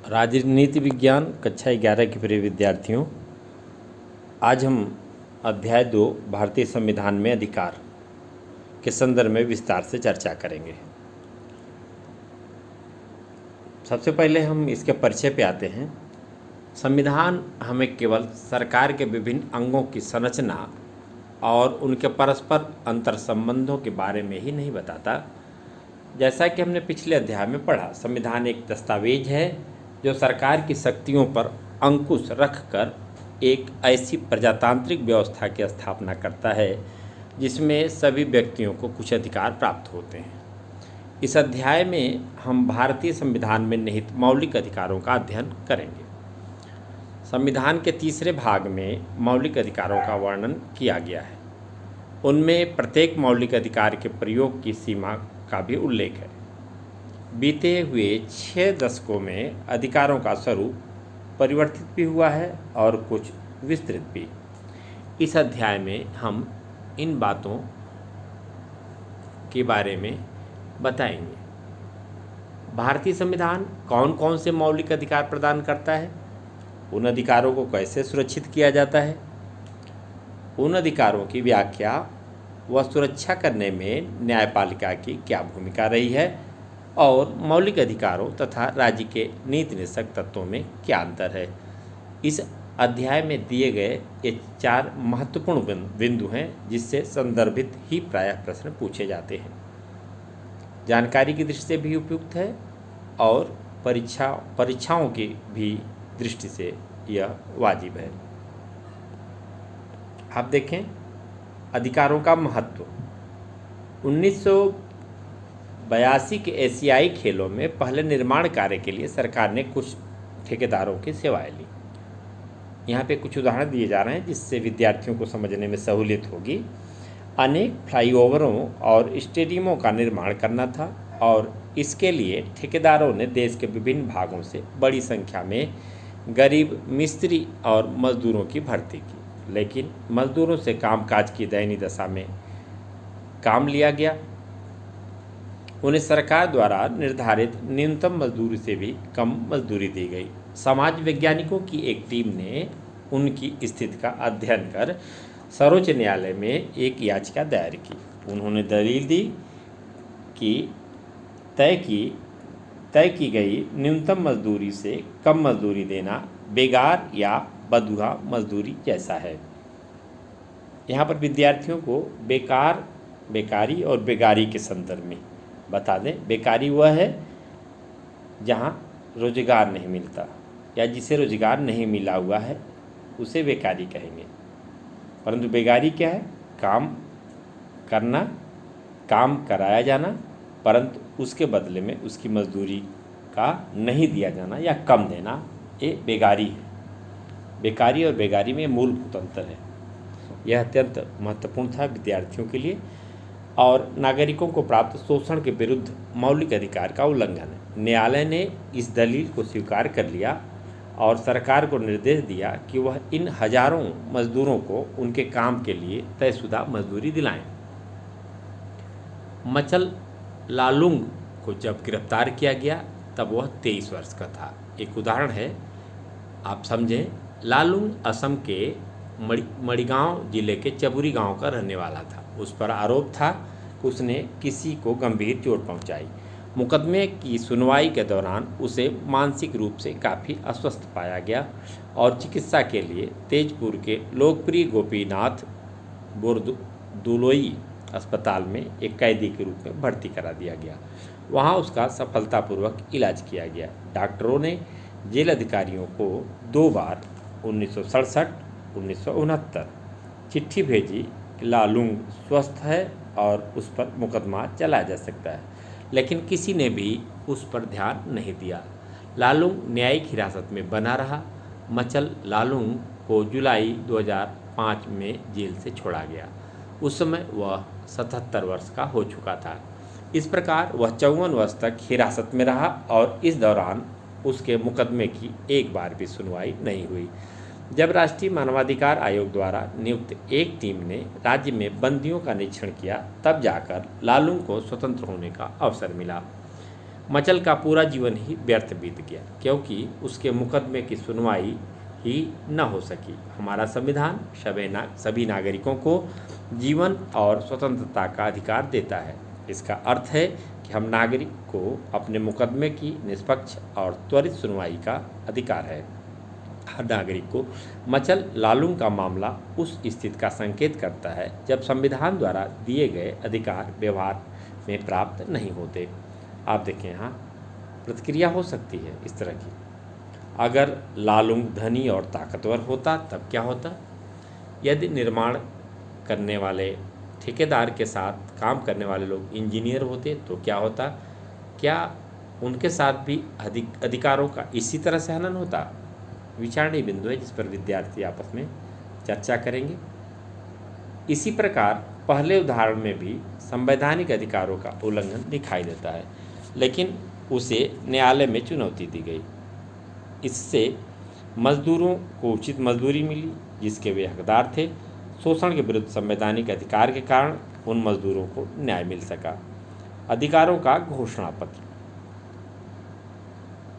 राजनीति विज्ञान कक्षा 11 के प्रिय विद्यार्थियों, आज हम अध्याय 2 भारतीय संविधान में अधिकार के संदर्भ में विस्तार से चर्चा करेंगे। सबसे पहले हम इसके परिचय पे आते हैं। संविधान हमें केवल सरकार के विभिन्न अंगों की संरचना और उनके परस्पर अंतर संबंधों के बारे में ही नहीं बताता। जैसा कि हमने पिछले अध्याय में पढ़ा, संविधान एक दस्तावेज है जो सरकार की शक्तियों पर अंकुश रखकर एक ऐसी प्रजातांत्रिक व्यवस्था की स्थापना करता है जिसमें सभी व्यक्तियों को कुछ अधिकार प्राप्त होते हैं। इस अध्याय में हम भारतीय संविधान में निहित मौलिक अधिकारों का अध्ययन करेंगे। संविधान के तीसरे भाग में मौलिक अधिकारों का वर्णन किया गया है। उनमें प्रत्येक मौलिक अधिकार के प्रयोग की सीमा का भी उल्लेख है। बीते हुए 6 दशकों में अधिकारों का स्वरूप परिवर्तित भी हुआ है और कुछ विस्तृत भी। इस अध्याय में हम इन बातों के बारे में बताएंगे। भारतीय संविधान कौन कौन से मौलिक अधिकार प्रदान करता है, उन अधिकारों को कैसे सुरक्षित किया जाता है, उन अधिकारों की व्याख्या व सुरक्षा करने में न्यायपालिका की क्या भूमिका रही है और मौलिक अधिकारों तथा राज्य के नीति निषेधक तत्वों में क्या अंतर है। इस अध्याय में दिए गए ये 4 महत्वपूर्ण बिंदु हैं जिससे संदर्भित ही प्रायः प्रश्न पूछे जाते हैं। जानकारी की दृष्टि से भी उपयुक्त है और परीक्षाओं की भी दृष्टि से यह वाजिब है। आप देखें, अधिकारों का महत्व। 1982 के एशियाई खेलों में पहले निर्माण कार्य के लिए सरकार ने कुछ ठेकेदारों की सेवाएं ली। यहाँ पे कुछ उदाहरण दिए जा रहे हैं जिससे विद्यार्थियों को समझने में सहूलियत होगी। अनेक फ्लाईओवरों और स्टेडियमों का निर्माण करना था और इसके लिए ठेकेदारों ने देश के विभिन्न भागों से बड़ी संख्या में गरीब मिस्त्री और मजदूरों की भर्ती की, लेकिन मजदूरों से कामकाज की दयनीय दशा में काम लिया गया। उन्हें सरकार द्वारा निर्धारित न्यूनतम मजदूरी से भी कम मजदूरी दी गई। समाज वैज्ञानिकों की एक टीम ने उनकी स्थिति का अध्ययन कर सर्वोच्च न्यायालय में एक याचिका दायर की। उन्होंने दलील दी कि तय की गई न्यूनतम मजदूरी से कम मजदूरी देना बेगार या बदुहा मजदूरी जैसा है। यहाँ पर विद्यार्थियों को बेकारी और बेगारी के संदर्भ में बता दें। बेकारी वह है जहाँ रोजगार नहीं मिलता या जिसे रोजगार नहीं मिला हुआ है उसे बेकारी कहेंगे, परंतु बेगारी क्या है? काम करना, काम कराया जाना परंतु उसके बदले में उसकी मजदूरी का नहीं दिया जाना या कम देना, ये बेगारी है। बेकारी और बेगारी में मूलभूत अंतर है। यह अत्यंत महत्वपूर्ण था विद्यार्थियों के लिए और नागरिकों को प्राप्त शोषण के विरुद्ध मौलिक अधिकार का उल्लंघन है। न्यायालय ने इस दलील को स्वीकार कर लिया और सरकार को निर्देश दिया कि वह इन हजारों मजदूरों को उनके काम के लिए तयशुदा मजदूरी दिलाएं। मचल लालुंग को जब गिरफ्तार किया गया तब वह 23 वर्ष का था। एक उदाहरण है, आप समझें। लालुंग असम के मड़ीगांव जिले के चबुरी गांव का रहने वाला था। उस पर आरोप था कि उसने किसी को गंभीर चोट पहुंचाई। मुकदमे की सुनवाई के दौरान उसे मानसिक रूप से काफ़ी अस्वस्थ पाया गया और चिकित्सा के लिए तेजपुर के लोकप्रिय गोपीनाथ बोरदुलोई अस्पताल में एक कैदी के रूप में भर्ती करा दिया गया। वहां उसका सफलतापूर्वक इलाज किया गया। डॉक्टरों ने जेल अधिकारियों को 2 बार 1967, 1969 चिट्ठी भेजी कि लालुंग स्वस्थ है और उस पर मुकदमा चलाया जा सकता है, लेकिन किसी ने भी उस पर ध्यान नहीं दिया। लालुंग न्यायिक हिरासत में बना रहा। मचल लालुंग को जुलाई 2005 में जेल से छोड़ा गया। उस समय वह 77 वर्ष का हो चुका था। इस प्रकार वह 54 वर्ष तक हिरासत में रहा और इस दौरान उसके मुकदमे की एक बार भी सुनवाई नहीं हुई। जब राष्ट्रीय मानवाधिकार आयोग द्वारा नियुक्त एक टीम ने राज्य में बंदियों का निरीक्षण किया तब जाकर लालुंग को स्वतंत्र होने का अवसर मिला। मचल का पूरा जीवन ही व्यर्थ बीत गया, क्योंकि उसके मुकदमे की सुनवाई ही न हो सकी। हमारा संविधान सभी नागरिकों को जीवन और स्वतंत्रता का अधिकार देता है। इसका अर्थ है कि हम नागरिक को अपने मुकदमे की निष्पक्ष और त्वरित सुनवाई का अधिकार है। हर नागरिक को मचल लालूंग का मामला उस स्थिति का संकेत करता है जब संविधान द्वारा दिए गए अधिकार व्यवहार में प्राप्त नहीं होते। आप देखें, यहाँ प्रतिक्रिया हो सकती है इस तरह की। अगर लालूंग धनी और ताकतवर होता तब क्या होता? यदि निर्माण करने वाले ठेकेदार के साथ काम करने वाले लोग इंजीनियर होते तो क्या होता? क्या उनके साथ भी अधिकारों का इसी तरह से हनन होता? विचारणीय बिंदु है जिस पर विद्यार्थी आपस में चर्चा करेंगे। इसी प्रकार पहले उदाहरण में भी संवैधानिक अधिकारों का उल्लंघन दिखाई देता है, लेकिन उसे न्यायालय में चुनौती दी गई। इससे मजदूरों को उचित मजदूरी मिली जिसके वे हकदार थे। शोषण के विरुद्ध संवैधानिक अधिकार के कारण उन मजदूरों को न्याय मिल सका। अधिकारों का घोषणा पत्र।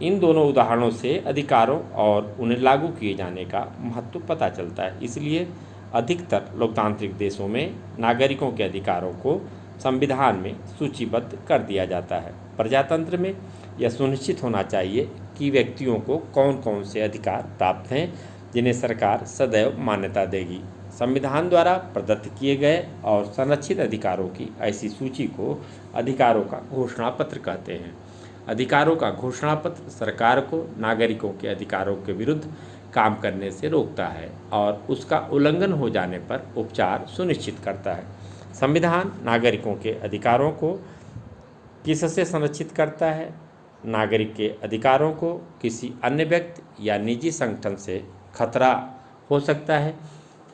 इन दोनों उदाहरणों से अधिकारों और उन्हें लागू किए जाने का महत्व पता चलता है। इसलिए अधिकतर लोकतांत्रिक देशों में नागरिकों के अधिकारों को संविधान में सूचीबद्ध कर दिया जाता है। प्रजातंत्र में यह सुनिश्चित होना चाहिए कि व्यक्तियों को कौन कौन से अधिकार प्राप्त हैं जिन्हें सरकार सदैव मान्यता देगी। संविधान द्वारा प्रदत्त किए गए और संरक्षित अधिकारों की ऐसी सूची को अधिकारों का घोषणा पत्र कहते हैं। अधिकारों का घोषणा पत्र सरकार को नागरिकों के अधिकारों के विरुद्ध काम करने से रोकता है और उसका उल्लंघन हो जाने पर उपचार सुनिश्चित करता है। संविधान नागरिकों के अधिकारों को किससे संरक्षित करता है? नागरिक के अधिकारों को किसी अन्य व्यक्ति या निजी संगठन से खतरा हो सकता है।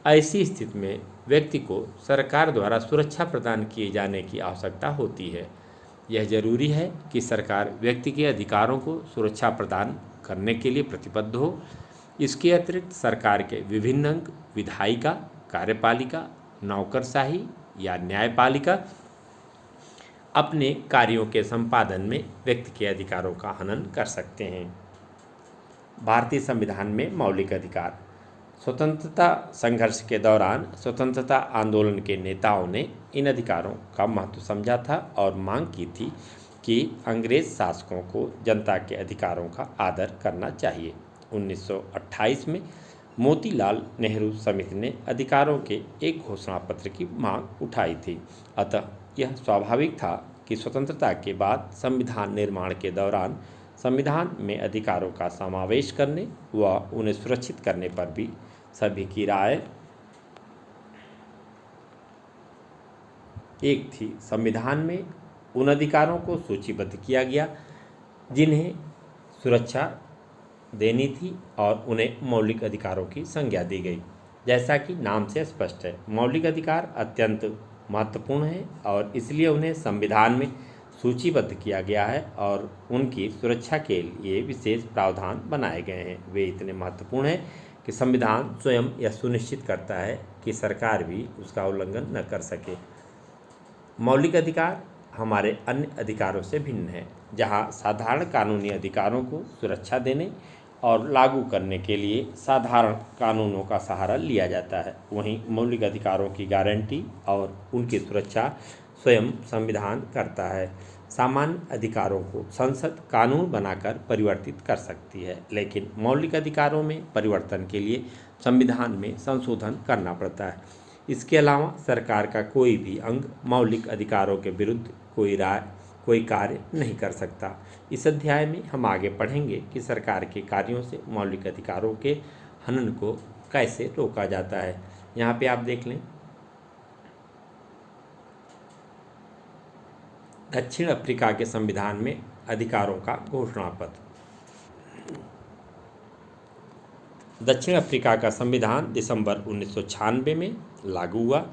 ऐसी स्थिति में व्यक्ति को सरकार द्वारा सुरक्षा प्रदान किए जाने की आवश्यकता होती है। यह जरूरी है कि सरकार व्यक्ति के अधिकारों को सुरक्षा प्रदान करने के लिए प्रतिबद्ध हो। इसके अतिरिक्त सरकार के विभिन्न अंग विधायिका, कार्यपालिका, नौकरशाही या न्यायपालिका अपने कार्यों के संपादन में व्यक्ति के अधिकारों का हनन कर सकते हैं। भारतीय संविधान में मौलिक अधिकार। स्वतंत्रता संघर्ष के दौरान स्वतंत्रता आंदोलन के नेताओं ने इन अधिकारों का महत्व समझा था और मांग की थी कि अंग्रेज शासकों को जनता के अधिकारों का आदर करना चाहिए। 1928 में मोतीलाल नेहरू समिति ने अधिकारों के एक घोषणा पत्र की मांग उठाई थी। अतः यह स्वाभाविक था कि स्वतंत्रता के बाद संविधान निर्माण के दौरान संविधान में अधिकारों का समावेश करने व उन्हें सुरक्षित करने पर भी सभी की राय एक थी। संविधान में उन अधिकारों को सूचीबद्ध किया गया जिन्हें सुरक्षा देनी थी और उन्हें मौलिक अधिकारों की संज्ञा दी गई। जैसा कि नाम से स्पष्ट है, मौलिक अधिकार अत्यंत महत्वपूर्ण है और इसलिए उन्हें संविधान में सूचीबद्ध किया गया है और उनकी सुरक्षा के लिए विशेष प्रावधान बनाए गए हैं। वे इतने महत्वपूर्ण हैं कि संविधान स्वयं यह सुनिश्चित करता है कि सरकार भी उसका उल्लंघन न कर सके। मौलिक अधिकार हमारे अन्य अधिकारों से भिन्न है। जहाँ साधारण कानूनी अधिकारों को सुरक्षा देने और लागू करने के लिए साधारण कानूनों का सहारा लिया जाता है, वहीं मौलिक अधिकारों की गारंटी और उनकी सुरक्षा स्वयं संविधान करता है। सामान्य अधिकारों को संसद कानून बनाकर परिवर्तित कर सकती है, लेकिन मौलिक अधिकारों में परिवर्तन के लिए संविधान में संशोधन करना पड़ता है। इसके अलावा सरकार का कोई भी अंग मौलिक अधिकारों के विरुद्ध कोई कार्य नहीं कर सकता। इस अध्याय में हम आगे पढ़ेंगे कि सरकार के कार्यों से मौलिक अधिकारों के हनन को कैसे रोका जाता है। यहाँ पे आप देख लें, दक्षिण अफ्रीका के संविधान में अधिकारों का घोषणा पत्र। दक्षिण अफ्रीका का संविधान दिसंबर 1996 में लागू हुआ।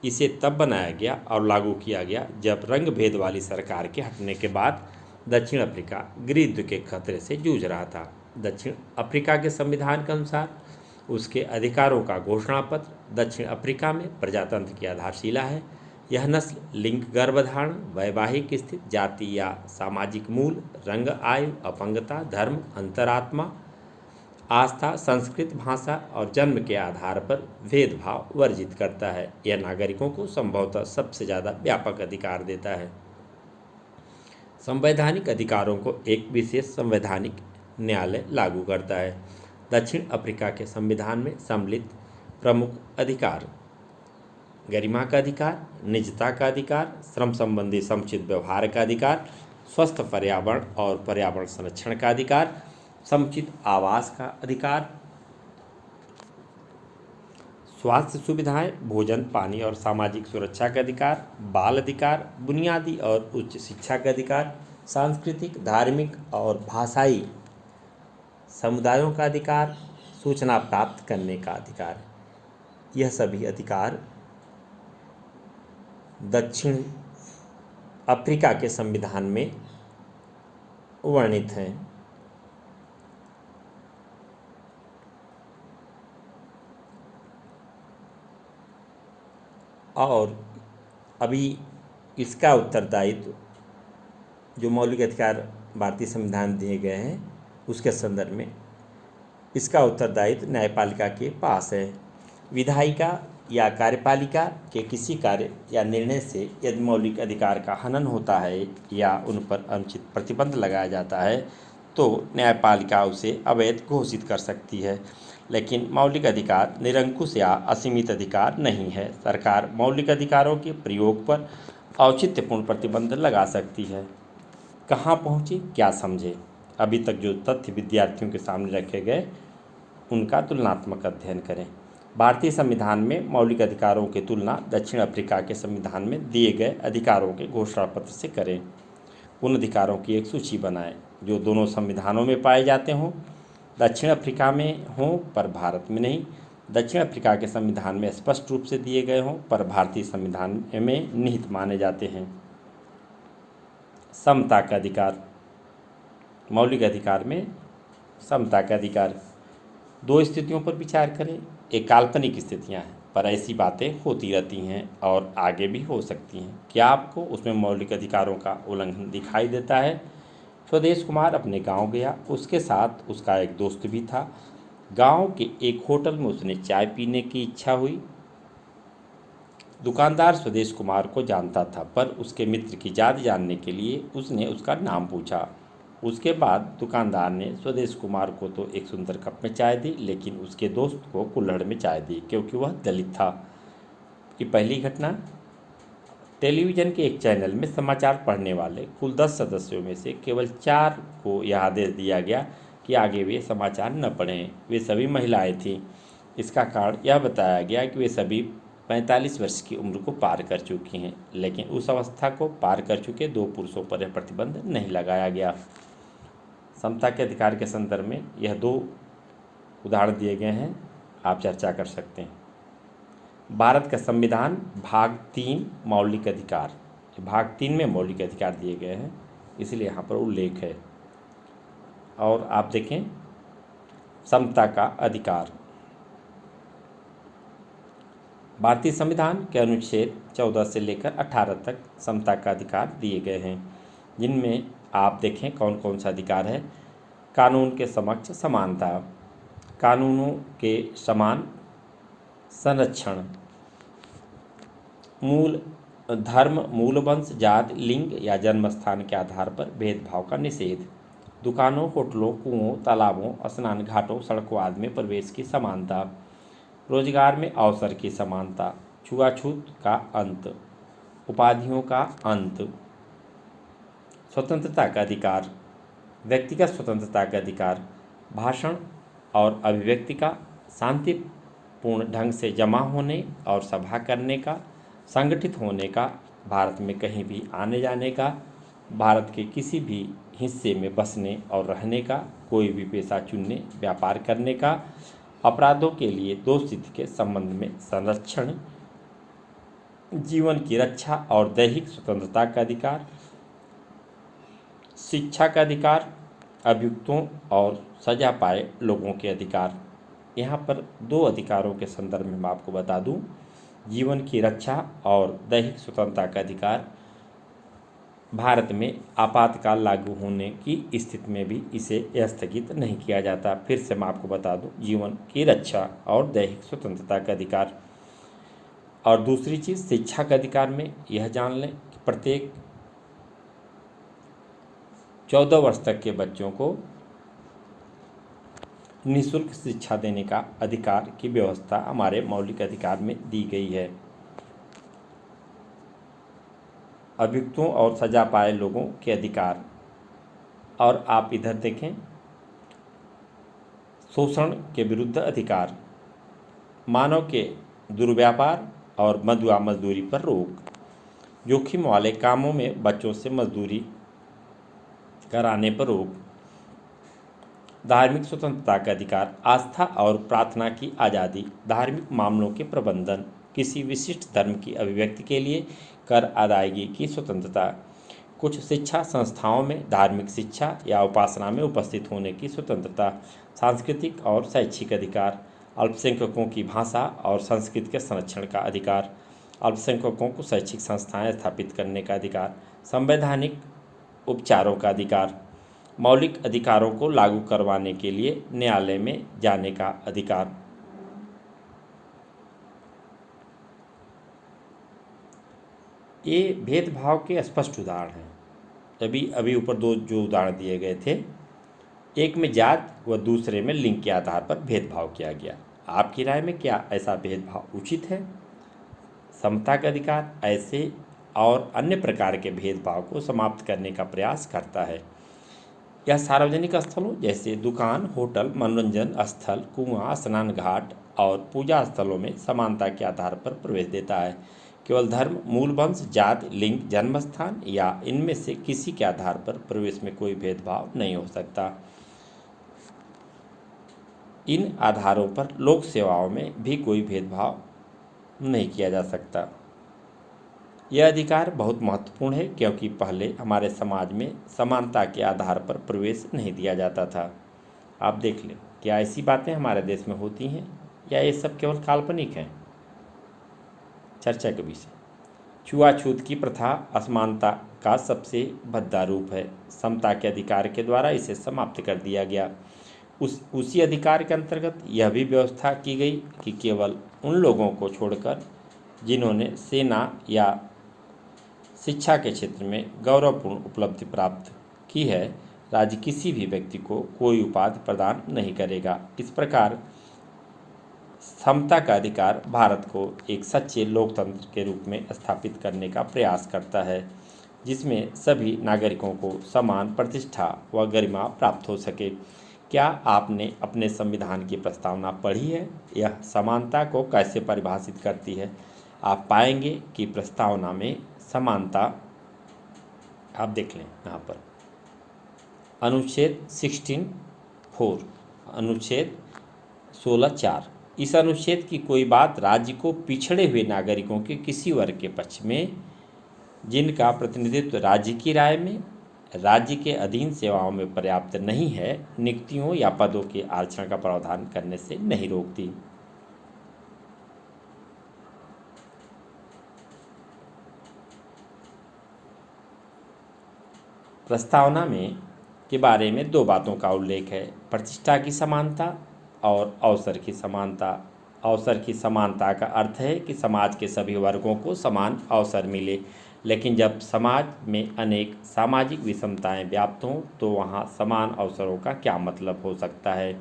इसे तब बनाया गया और लागू किया गया जब रंग भेद वाली सरकार के हटने के बाद दक्षिण अफ्रीका गृहयुद्ध के खतरे से जूझ रहा था। दक्षिण अफ्रीका के संविधान के अनुसार उसके अधिकारों का घोषणा पत्र दक्षिण अफ्रीका में प्रजातंत्र की आधारशिला है। यह नस्ल लिंग, गर्भधारण, वैवाहिक स्थिति, जाति या सामाजिक मूल, रंग, आयु, अपंगता, धर्म, अंतरात्मा, आस्था, संस्कृत, भाषा और जन्म के आधार पर भेदभाव वर्जित करता है। यह नागरिकों को संभवतः सबसे ज़्यादा व्यापक अधिकार देता है। संवैधानिक अधिकारों को एक विशेष संवैधानिक न्यायालय लागू करता है। दक्षिण अफ्रीका के संविधान में सम्मिलित प्रमुख अधिकार: गरिमा का अधिकार, निजता का अधिकार, श्रम संबंधी समुचित व्यवहार का अधिकार, स्वस्थ पर्यावरण और पर्यावरण संरक्षण का अधिकार, समुचित आवास का अधिकार, स्वास्थ्य सुविधाएं, भोजन, पानी और सामाजिक सुरक्षा का अधिकार, बाल अधिकार, बुनियादी और उच्च शिक्षा का अधिकार, सांस्कृतिक, धार्मिक और भाषाई समुदायों का अधिकार, सूचना प्राप्त करने का अधिकार। यह सभी अधिकार दक्षिण अफ्रीका के संविधान में वर्णित हैं। और अभी इसका उत्तरदायित्व जो मौलिक अधिकार भारतीय संविधान दिए गए हैं उसके संदर्भ में इसका उत्तरदायित्व न्यायपालिका के पास है। विधायिका या कार्यपालिका के किसी कार्य या निर्णय से यदि मौलिक अधिकार का हनन होता है या उन पर अनुचित प्रतिबंध लगाया जाता है तो न्यायपालिका उसे अवैध घोषित कर सकती है। लेकिन मौलिक अधिकार निरंकुश या असीमित अधिकार नहीं है। सरकार मौलिक अधिकारों के प्रयोग पर औचित्यपूर्ण प्रतिबंध लगा सकती है। कहाँ पहुँचे, क्या समझे? अभी तक जो तथ्य विद्यार्थियों के सामने रखे गए उनका तुलनात्मक अध्ययन करें। भारतीय संविधान में मौलिक अधिकारों की तुलना दक्षिण अफ्रीका के संविधान में दिए गए अधिकारों के घोषणा पत्र से करें। उन अधिकारों की एक सूची बनाएं जो दोनों संविधानों में पाए जाते हों, दक्षिण अफ्रीका में हों पर भारत में नहीं, दक्षिण अफ्रीका के संविधान में स्पष्ट रूप से दिए गए हों पर भारतीय संविधान में निहित माने जाते हैं। समता का अधिकार। मौलिक अधिकार में समता का अधिकार। दो स्थितियों पर विचार करें। एक काल्पनिक स्थितियां हैं पर ऐसी बातें होती रहती हैं और आगे भी हो सकती हैं। क्या आपको उसमें मौलिक अधिकारों का उल्लंघन दिखाई देता है? स्वदेश कुमार अपने गांव गया। उसके साथ उसका एक दोस्त भी था। गांव के एक होटल में उसने चाय पीने की इच्छा हुई। दुकानदार स्वदेश कुमार को जानता था पर उसके मित्र की जात जानने के लिए उसने उसका नाम पूछा। उसके बाद दुकानदार ने स्वदेश कुमार को तो एक सुंदर कप में चाय दी लेकिन उसके दोस्त को कुल्हड़ में चाय दी क्योंकि वह दलित था। कि पहली घटना, टेलीविज़न के एक चैनल में समाचार पढ़ने वाले कुल 10 सदस्यों में से केवल 4 को यह आदेश दिया गया कि आगे वे समाचार न पढ़ें। वे सभी महिलाएं थीं। इसका कारण यह बताया गया कि वे सभी 45 वर्ष की उम्र को पार कर चुकी हैं, लेकिन उस अवस्था को पार कर चुके 2 पुरुषों पर यह प्रतिबंध नहीं लगाया गया। समता के अधिकार के संदर्भ में यह 2 उदाहरण दिए गए हैं, आप चर्चा कर सकते हैं। भारत का संविधान भाग 3 मौलिक अधिकार, भाग 3 में मौलिक अधिकार दिए गए हैं इसलिए यहाँ पर उल्लेख है। और आप देखें समता का अधिकार। भारतीय संविधान के अनुच्छेद 14 से लेकर 18 तक समता का अधिकार दिए गए हैं, जिनमें आप देखें कौन कौन सा अधिकार है। कानून के समक्ष समानता, कानूनों के समान संरक्षण, मूल धर्म, मूल वंश, जाति, लिंग या जन्म स्थान के आधार पर भेदभाव का निषेध, दुकानों, होटलों, कुओं, तालाबों, स्नान घाटों, सड़कों आदि में प्रवेश की समानता, रोजगार में अवसर की समानता, छुआछूत का अंत, उपाधियों का अंत, स्वतंत्रता का अधिकार, व्यक्तिगत स्वतंत्रता का अधिकार, भाषण और अभिव्यक्ति का, शांतिपूर्ण ढंग से जमा होने और सभा करने का, संगठित होने का, भारत में कहीं भी आने जाने का, भारत के किसी भी हिस्से में बसने और रहने का, कोई भी पेशा चुनने, व्यापार करने का, अपराधों के लिए दोषित के संबंध में संरक्षण, जीवन की रक्षा और दैहिक स्वतंत्रता का अधिकार, शिक्षा का अधिकार, अभियुक्तों और सजा पाए लोगों के अधिकार। यहाँ पर 2 अधिकारों के संदर्भ में मैं आपको बता दूं जीवन की रक्षा और दैहिक स्वतंत्रता का अधिकार। भारत में आपातकाल लागू होने की स्थिति में भी इसे स्थगित नहीं किया जाता। फिर से मैं आपको बता दूं, जीवन की रक्षा और दैहिक स्वतंत्रता का अधिकार। और दूसरी चीज़, शिक्षा के अधिकार में यह जान लें कि प्रत्येक 14 वर्ष तक के बच्चों को निःशुल्क शिक्षा देने का अधिकार की व्यवस्था हमारे मौलिक अधिकार में दी गई है। अभियुक्तों और सजा पाए लोगों के अधिकार। और आप इधर देखें, शोषण के विरुद्ध अधिकार, मानव के दुर्व्यापार और मधुआ मजदूरी पर रोक, जोखिम वाले कामों में बच्चों से मजदूरी कराने पर रोक, धार्मिक स्वतंत्रता का अधिकार, आस्था और प्रार्थना की आज़ादी, धार्मिक मामलों के प्रबंधन, किसी विशिष्ट धर्म की अभिव्यक्ति के लिए कर अदायगी की स्वतंत्रता, कुछ शिक्षा संस्थाओं में धार्मिक शिक्षा या उपासना में उपस्थित होने की स्वतंत्रता, सांस्कृतिक और शैक्षिक अधिकार, अल्पसंख्यकों की भाषा और संस्कृति के संरक्षण का अधिकार, अल्पसंख्यकों को शैक्षिक संस्थाएं स्थापित करने का अधिकार, संवैधानिक उपचारों का अधिकार, मौलिक अधिकारों को लागू करवाने के लिए न्यायालय में जाने का अधिकार। ये भेदभाव के स्पष्ट उदाहरण हैं। अभी ऊपर दो जो उदाहरण दिए गए थे, एक में जात व दूसरे में लिंग के आधार पर भेदभाव किया गया। आपकी राय में क्या ऐसा भेदभाव उचित है? समता का अधिकार ऐसे और अन्य प्रकार के भेदभाव को समाप्त करने का प्रयास करता है। यह सार्वजनिक स्थलों जैसे दुकान, होटल, मनोरंजन स्थल, कुआं, स्नान घाट और पूजा स्थलों में समानता के आधार पर प्रवेश देता है। केवल धर्म, मूल वंश, जात, लिंग, जन्मस्थान या इनमें से किसी के आधार पर प्रवेश में कोई भेदभाव नहीं हो सकता। इन आधारों पर लोक सेवाओं में भी कोई भेदभाव नहीं किया जा सकता। यह अधिकार बहुत महत्वपूर्ण है क्योंकि पहले हमारे समाज में समानता के आधार पर प्रवेश नहीं दिया जाता था। आप देख लें, क्या ऐसी बातें हमारे देश में होती हैं या ये सब केवल काल्पनिक हैं? चर्चा के विषय। छुआछूत की प्रथा असमानता का सबसे भद्दा रूप है। समता के अधिकार के द्वारा इसे समाप्त कर दिया गया। उसी अधिकार के अंतर्गत यह भी व्यवस्था की गई कि केवल उन लोगों को छोड़कर जिन्होंने सेना या शिक्षा के क्षेत्र में गौरवपूर्ण उपलब्धि प्राप्त की है, राज्य किसी भी व्यक्ति को कोई उपाधि प्रदान नहीं करेगा। इस प्रकार समता का अधिकार भारत को एक सच्चे लोकतंत्र के रूप में स्थापित करने का प्रयास करता है, जिसमें सभी नागरिकों को समान प्रतिष्ठा व गरिमा प्राप्त हो सके। क्या आपने अपने संविधान की प्रस्तावना पढ़ी है? यह समानता को कैसे परिभाषित करती है? आप पाएंगे कि प्रस्तावना में समानता, आप देख लें यहाँ पर अनुच्छेद 16(4), अनुच्छेद 16(4), इस अनुच्छेद की कोई बात राज्य को पिछड़े हुए नागरिकों के किसी वर्ग के पक्ष में जिनका प्रतिनिधित्व राज्य की राय में राज्य के अधीन सेवाओं में पर्याप्त नहीं है, नियुक्तियों या पदों के आरक्षण का प्रावधान करने से नहीं रोकती। प्रस्तावना में के बारे में दो बातों का उल्लेख है, प्रतिष्ठा की समानता और अवसर की समानता। अवसर की समानता का अर्थ है कि समाज के सभी वर्गों को समान अवसर मिले, लेकिन जब समाज में अनेक सामाजिक विषमताएं व्याप्त हों तो वहां समान अवसरों का क्या मतलब हो सकता है?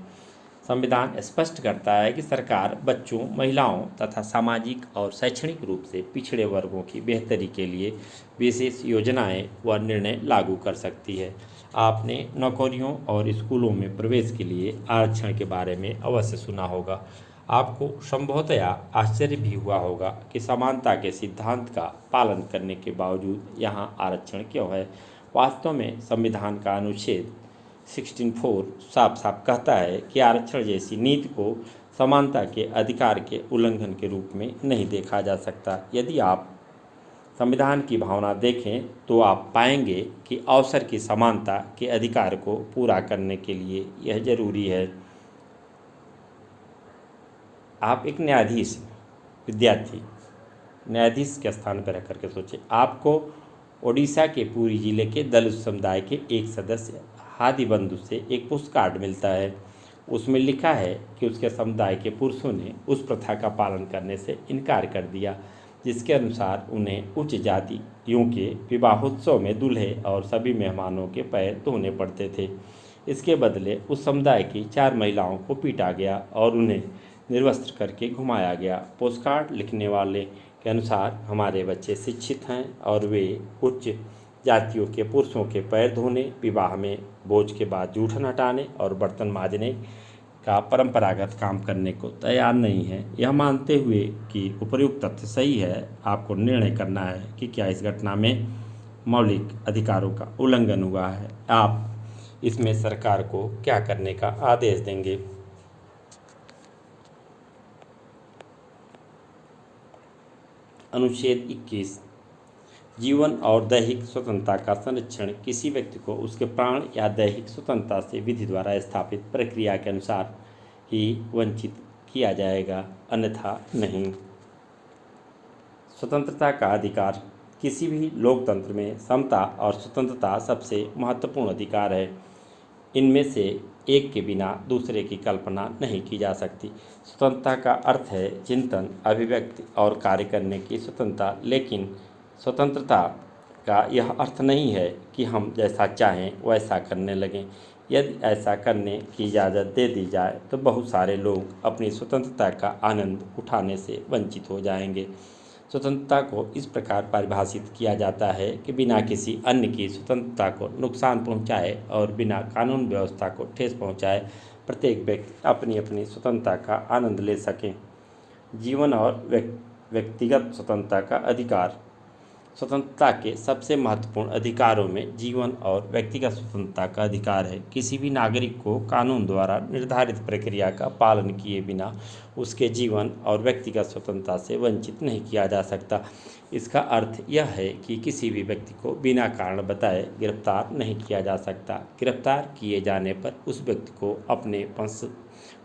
संविधान स्पष्ट करता है कि सरकार बच्चों, महिलाओं तथा सामाजिक और शैक्षणिक रूप से पिछड़े वर्गों की बेहतरी के लिए विशेष योजनाएं व निर्णय लागू कर सकती है। आपने नौकरियों और स्कूलों में प्रवेश के लिए आरक्षण के बारे में अवश्य सुना होगा। आपको संभवतया आश्चर्य भी हुआ होगा कि समानता के सिद्धांत का पालन करने के बावजूद यहाँ आरक्षण क्यों है। वास्तव में संविधान का अनुच्छेद 16(4) साफ साफ कहता है कि आरक्षण जैसी नीति को समानता के अधिकार के उल्लंघन के रूप में नहीं देखा जा सकता। यदि आप संविधान की भावना देखें तो आप पाएंगे कि अवसर की समानता के अधिकार को पूरा करने के लिए यह जरूरी है। आप एक न्यायाधीश, विद्यार्थी, न्यायाधीश के स्थान पर रख करके सोचें। आपको ओडिशा के पुरी जिले के दलित समुदाय के एक सदस्य हादी बंधु से एक पोस्ट कार्ड मिलता है। उसमें लिखा है कि उसके समुदाय के पुरुषों ने उस प्रथा का पालन करने से इनकार कर दिया जिसके अनुसार उन्हें उच्च जातियों के विवाहोत्सव में दूल्हे और सभी मेहमानों के पैर धोने पड़ते थे। इसके बदले उस समुदाय की 4 महिलाओं को पीटा गया और उन्हें निर्वस्त्र करके घुमाया गया। पोस्टकार्ड लिखने वाले के अनुसार हमारे बच्चे शिक्षित हैं और वे उच्च जातियों के पुरुषों के पैर धोने, विवाह में भोज के बाद जूठन हटाने और बर्तन मांजने का परंपरागत काम करने को तैयार नहीं है। यह मानते हुए कि उपर्युक्त तथ्य सही है, आपको निर्णय करना है कि क्या इस घटना में मौलिक अधिकारों का उल्लंघन हुआ है। आप इसमें सरकार को क्या करने का आदेश देंगे। अनुच्छेद 21 जीवन और दैहिक स्वतंत्रता का संरक्षण किसी व्यक्ति को उसके प्राण या दैहिक स्वतंत्रता से विधि द्वारा स्थापित प्रक्रिया के अनुसार ही वंचित किया जाएगा, अन्यथा नहीं। स्वतंत्रता का अधिकार किसी भी लोकतंत्र में समता और स्वतंत्रता सबसे महत्वपूर्ण अधिकार है। इनमें से एक के बिना दूसरे की कल्पना नहीं की जा सकती। स्वतंत्रता का अर्थ है चिंतन, अभिव्यक्ति और कार्य करने की स्वतंत्रता, लेकिन स्वतंत्रता का यह अर्थ नहीं है कि हम जैसा चाहें वैसा करने लगें। यदि ऐसा करने की इजाज़त दे दी जाए तो बहुत सारे लोग अपनी स्वतंत्रता का आनंद उठाने से वंचित हो जाएंगे। स्वतंत्रता को इस प्रकार परिभाषित किया जाता है कि बिना किसी अन्य की स्वतंत्रता को नुकसान पहुंचाए और बिना कानून व्यवस्था को ठेस पहुंचाए प्रत्येक व्यक्ति अपनी अपनी स्वतंत्रता का आनंद ले सकें। जीवन और व्यक्तिगत स्वतंत्रता का अधिकार। स्वतंत्रता के सबसे महत्वपूर्ण अधिकारों में जीवन और व्यक्तिगत स्वतंत्रता का अधिकार है। किसी भी नागरिक को कानून द्वारा निर्धारित प्रक्रिया का पालन किए बिना उसके जीवन और व्यक्तिगत स्वतंत्रता से वंचित नहीं किया जा सकता। इसका अर्थ यह है कि किसी भी व्यक्ति को बिना कारण बताए गिरफ्तार नहीं किया जा सकता। गिरफ्तार किए जाने पर उस व्यक्ति को अपने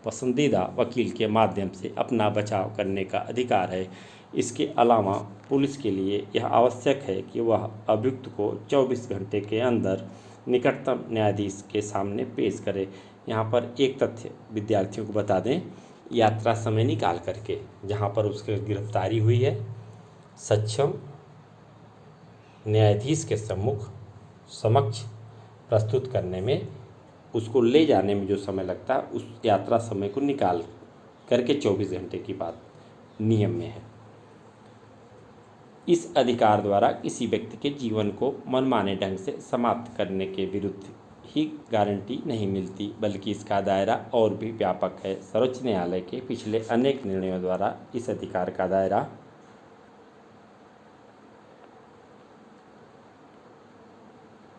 पसंदीदा वकील के माध्यम से अपना बचाव करने का अधिकार है। इसके अलावा पुलिस के लिए यह आवश्यक है कि वह अभियुक्त को 24 घंटे के अंदर निकटतम न्यायाधीश के सामने पेश करे। यहाँ पर एक तथ्य विद्यार्थियों को बता दें, यात्रा समय निकाल करके जहाँ पर उसकी गिरफ्तारी हुई है, सक्षम न्यायाधीश के समक्ष प्रस्तुत करने में, उसको ले जाने में जो समय लगता है उस यात्रा समय को निकाल करके 24 घंटे की बात नियम में है। इस अधिकार द्वारा किसी व्यक्ति के जीवन को मनमाने ढंग से समाप्त करने के विरुद्ध ही गारंटी नहीं मिलती, बल्कि इसका दायरा और भी व्यापक है। सर्वोच्च न्यायालय के पिछले अनेक निर्णयों द्वारा इस अधिकार का दायरा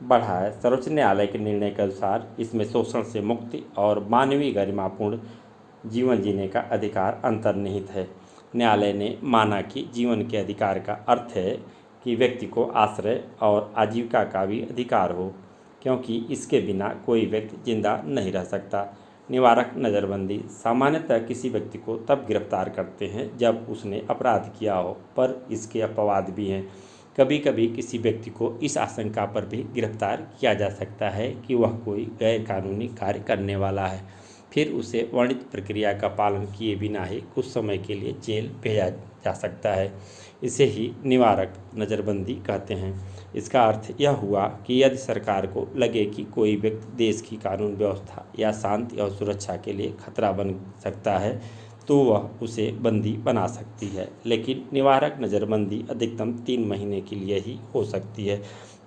बढ़ा है। सर्वोच्च न्यायालय के निर्णय के अनुसार इसमें शोषण से मुक्ति और मानवीय गरिमापूर्ण जीवन जीने का अधिकार अंतर्निहित है। न्यायालय ने माना कि जीवन के अधिकार का अर्थ है कि व्यक्ति को आश्रय और आजीविका का भी अधिकार हो, क्योंकि इसके बिना कोई व्यक्ति जिंदा नहीं रह सकता। निवारक नज़रबंदी। सामान्यतः किसी व्यक्ति को तब गिरफ्तार करते हैं जब उसने अपराध किया हो, पर इसके अपवाद भी हैं। कभी कभी किसी व्यक्ति को इस आशंका पर भी गिरफ्तार किया जा सकता है कि वह कोई गैरकानूनी कार्य करने वाला है, फिर उसे वर्णित प्रक्रिया का पालन किए बिना ही कुछ समय के लिए जेल भेजा जा सकता है। इसे ही निवारक नज़रबंदी कहते हैं। इसका अर्थ यह हुआ कि यदि सरकार को लगे कि कोई व्यक्ति देश की कानून व्यवस्था या शांति और सुरक्षा के लिए खतरा बन सकता है तो वह उसे बंदी बना सकती है, लेकिन निवारक नज़रबंदी अधिकतम 3 महीने के लिए ही हो सकती है।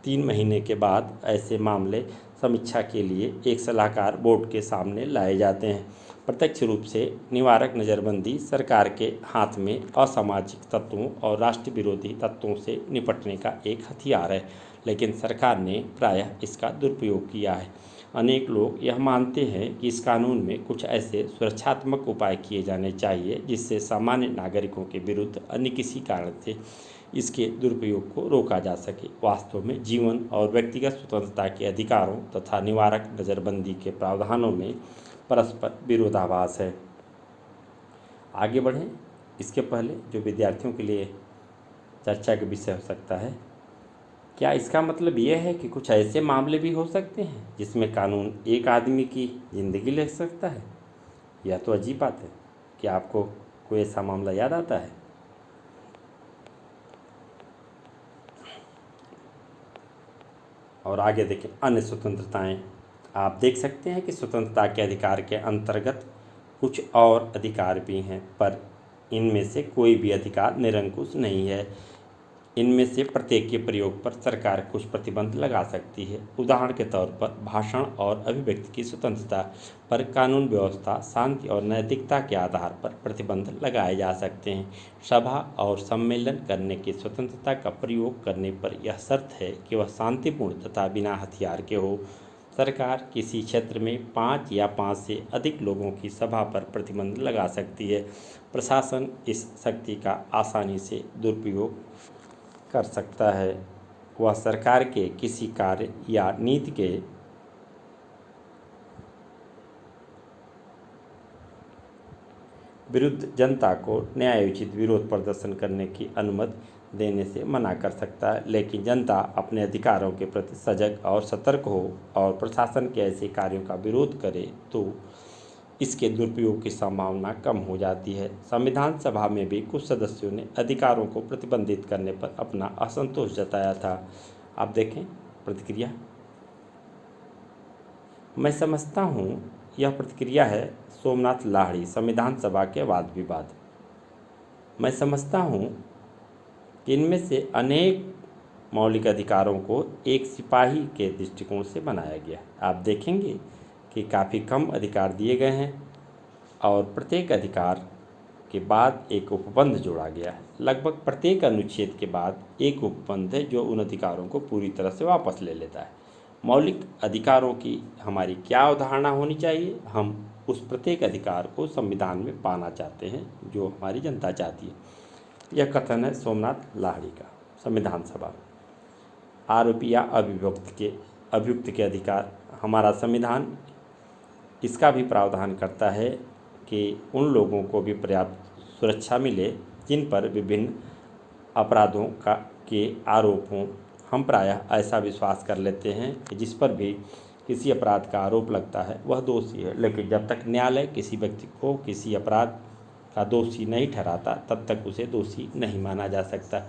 3 महीने के बाद ऐसे मामले समीक्षा के लिए एक सलाहकार बोर्ड के सामने लाए जाते हैं। प्रत्यक्ष रूप से निवारक नज़रबंदी सरकार के हाथ में असामाजिक तत्वों और राष्ट्र विरोधी तत्वों से निपटने का एक हथियार है, लेकिन सरकार ने प्रायः इसका दुरुपयोग किया है। अनेक लोग यह मानते हैं कि इस कानून में कुछ ऐसे सुरक्षात्मक उपाय किए जाने चाहिए जिससे सामान्य नागरिकों के विरुद्ध अन्य किसी कारण से इसके दुरुपयोग को रोका जा सके। वास्तव में जीवन और व्यक्तिगत स्वतंत्रता के अधिकारों तथा निवारक नज़रबंदी के प्रावधानों में परस्पर विरोधाभास है। आगे बढ़ें, इसके पहले जो विद्यार्थियों के लिए चर्चा का विषय हो सकता है। क्या इसका मतलब यह है कि कुछ ऐसे मामले भी हो सकते हैं जिसमें कानून एक आदमी की ज़िंदगी ले सकता है? यह तो अजीब बात है। क्या आपको कोई ऐसा मामला याद आता है? और आगे देखें, अन्य स्वतंत्रताएं। आप देख सकते हैं कि स्वतंत्रता के अधिकार के अंतर्गत कुछ और अधिकार भी हैं, पर इनमें से कोई भी अधिकार निरंकुश नहीं है। इनमें से प्रत्येक के प्रयोग पर सरकार कुछ प्रतिबंध लगा सकती है। उदाहरण के तौर पर भाषण और अभिव्यक्ति की स्वतंत्रता पर कानून व्यवस्था, शांति और नैतिकता के आधार पर प्रतिबंध लगाए जा सकते हैं। सभा और सम्मेलन करने की स्वतंत्रता का प्रयोग करने पर यह शर्त है कि वह शांतिपूर्ण तथा बिना हथियार के हो। सरकार किसी क्षेत्र में 5 या 5 से अधिक लोगों की सभा पर प्रतिबंध लगा सकती है। प्रशासन इस शक्ति का आसानी से दुरुपयोग कर सकता है। वह सरकार के किसी कार्य या नीति के विरुद्ध जनता को न्यायोचित विरोध प्रदर्शन करने की अनुमति देने से मना कर सकता है। लेकिन जनता अपने अधिकारों के प्रति सजग और सतर्क हो और प्रशासन के ऐसे कार्यों का विरोध करे तो इसके दुरुपयोग की संभावना कम हो जाती है। संविधान सभा में भी कुछ सदस्यों ने अधिकारों को प्रतिबंधित करने पर अपना असंतोष जताया था। आप देखें प्रतिक्रिया। मैं समझता हूँ यह प्रतिक्रिया है सोमनाथ लाहिड़ी, संविधान सभा के वाद विवाद। मैं समझता हूँ कि इनमें से अनेक मौलिक अधिकारों को एक सिपाही के दृष्टिकोण से बनाया गया। आप देखेंगे कि काफ़ी कम अधिकार दिए गए हैं और प्रत्येक अधिकार के बाद एक उपबंध जोड़ा गया है। लगभग प्रत्येक अनुच्छेद के बाद एक उपबंध है जो उन अधिकारों को पूरी तरह से वापस ले लेता है। मौलिक अधिकारों की हमारी क्या अवधारणा होनी चाहिए? हम उस प्रत्येक अधिकार को संविधान में पाना चाहते हैं जो हमारी जनता चाहती है। यह कथन है सोमनाथ लाहिड़ी का, संविधान सभा। आरोपी या अभियुक्त के अधिकार। हमारा संविधान इसका भी प्रावधान करता है कि उन लोगों को भी पर्याप्त सुरक्षा मिले जिन पर विभिन्न अपराधों के आरोप हों। हम प्रायः ऐसा विश्वास कर लेते हैं कि जिस पर भी किसी अपराध का आरोप लगता है वह दोषी है, लेकिन जब तक न्यायालय किसी व्यक्ति को किसी अपराध का दोषी नहीं ठहराता तब तक उसे दोषी नहीं माना जा सकता।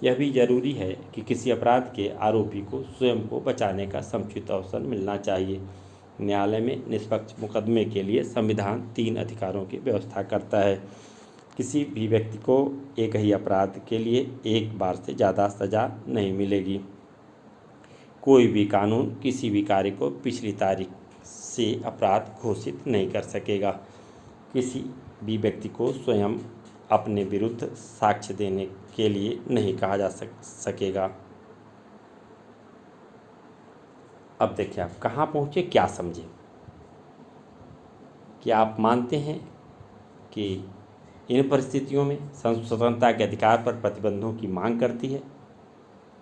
यह भी जरूरी है कि किसी अपराध के आरोपी को स्वयं को बचाने का समुचित अवसर मिलना चाहिए। न्यायालय में निष्पक्ष मुकदमे के लिए संविधान 3 अधिकारों की व्यवस्था करता है। किसी भी व्यक्ति को एक ही अपराध के लिए एक बार से ज़्यादा सज़ा नहीं मिलेगी। कोई भी कानून किसी भी कार्य को पिछली तारीख से अपराध घोषित नहीं कर सकेगा। किसी भी व्यक्ति को स्वयं अपने विरुद्ध साक्ष्य देने के लिए नहीं कहा जा सकेगा। अब देखिए आप कहाँ पहुँचे, क्या समझे। क्या आप मानते हैं कि इन परिस्थितियों में स्वतंत्रता के अधिकार पर प्रतिबंधों की मांग करती है?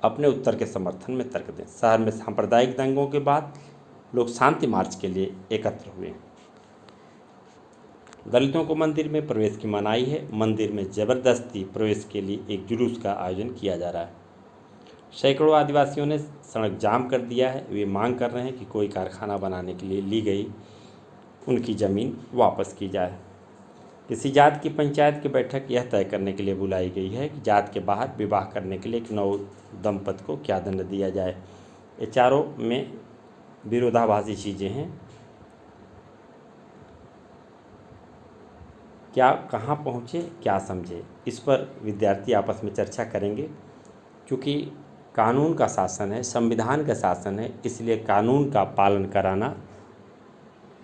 अपने उत्तर के समर्थन में तर्क दें। शहर में सांप्रदायिक दंगों के बाद लोग शांति मार्च के लिए एकत्र हुए। दलितों को मंदिर में प्रवेश की मनाही है। मंदिर में जबरदस्ती प्रवेश के लिए एक जुलूस का आयोजन किया जा रहा है। सैकड़ों आदिवासियों ने सड़क जाम कर दिया है। वे मांग कर रहे हैं कि कोई कारखाना बनाने के लिए ली गई उनकी ज़मीन वापस की जाए। किसी जात की पंचायत की बैठक यह तय करने के लिए बुलाई गई है कि जात के बाहर विवाह करने के लिए एक नव दंपति को क्या दंड दिया जाए। ये चारों में विरोधाभासी चीज़ें हैं। क्या कहाँ पहुँचे, क्या समझे, इस पर विद्यार्थी आपस में चर्चा करेंगे। क्योंकि कानून का शासन है, संविधान का शासन है, इसलिए कानून का पालन कराना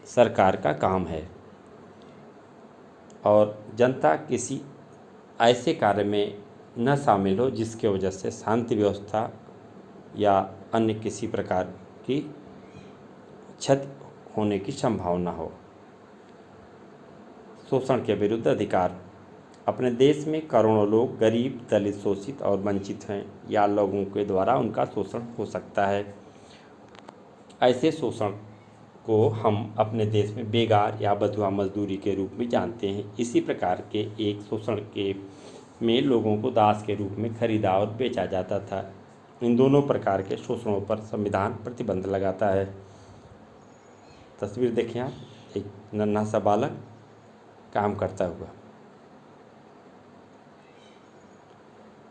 सरकार का काम है और जनता किसी ऐसे कार्य में न शामिल हो जिसके वजह से शांति व्यवस्था या अन्य किसी प्रकार की क्षति होने की संभावना हो। शोषण के विरुद्ध अधिकार। अपने देश में करोड़ों लोग गरीब, दलित, शोषित और वंचित हैं या लोगों के द्वारा उनका शोषण हो सकता है। ऐसे शोषण को हम अपने देश में बेगार या बंधुआ मजदूरी के रूप में जानते हैं। इसी प्रकार के एक शोषण के में लोगों को दास के रूप में खरीदा और बेचा जाता था। इन दोनों प्रकार के शोषणों पर संविधान प्रतिबंध लगाता है। तस्वीर देखें आप, एक नन्हा सा बालक काम करता हुआ।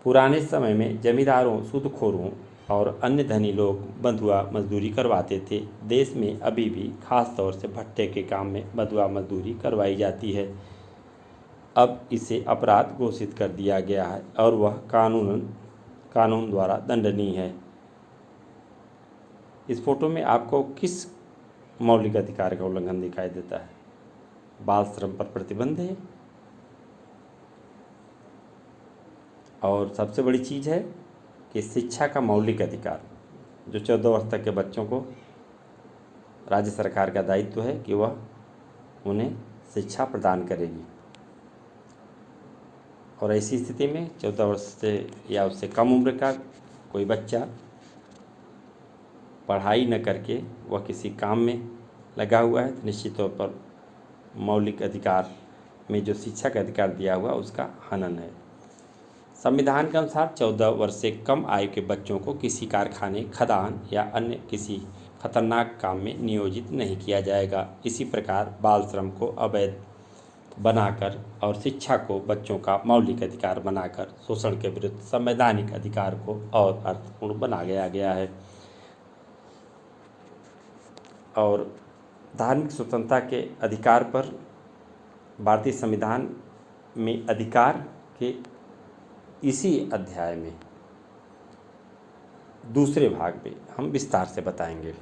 पुराने समय में जमींदारों, सूदखोरों और अन्य धनी लोग बंधुआ मजदूरी करवाते थे। देश में अभी भी खास तौर से भट्टे के काम में बंधुआ मजदूरी करवाई जाती है। अब इसे अपराध घोषित कर दिया गया है और वह कानून द्वारा दंडनीय है। इस फोटो में आपको किस मौलिक अधिकार का उल्लंघन दिखाई देता है? बाल श्रम पर प्रतिबंध है, और सबसे बड़ी चीज़ है कि शिक्षा का मौलिक अधिकार, जो 14 वर्ष तक के बच्चों को राज्य सरकार का दायित्व है कि वह उन्हें शिक्षा प्रदान करेगी। और ऐसी स्थिति में 14 वर्ष से या उससे कम उम्र का कोई बच्चा पढ़ाई न करके वह किसी काम में लगा हुआ है तो निश्चित तौर पर मौलिक अधिकार में जो शिक्षा का अधिकार दिया हुआ उसका हनन है। संविधान के अनुसार 14 वर्ष से कम आयु के बच्चों को किसी कारखाने, खदान या अन्य किसी खतरनाक काम में नियोजित नहीं किया जाएगा। इसी प्रकार बाल श्रम को अवैध बनाकर और शिक्षा को बच्चों का मौलिक अधिकार बनाकर शोषण के विरुद्ध संवैधानिक अधिकार को और अर्थपूर्ण बनाया गया है। और धार्मिक स्वतंत्रता के अधिकार पर भारतीय संविधान में अधिकार के इसी अध्याय में दूसरे भाग में हम विस्तार से बताएंगे।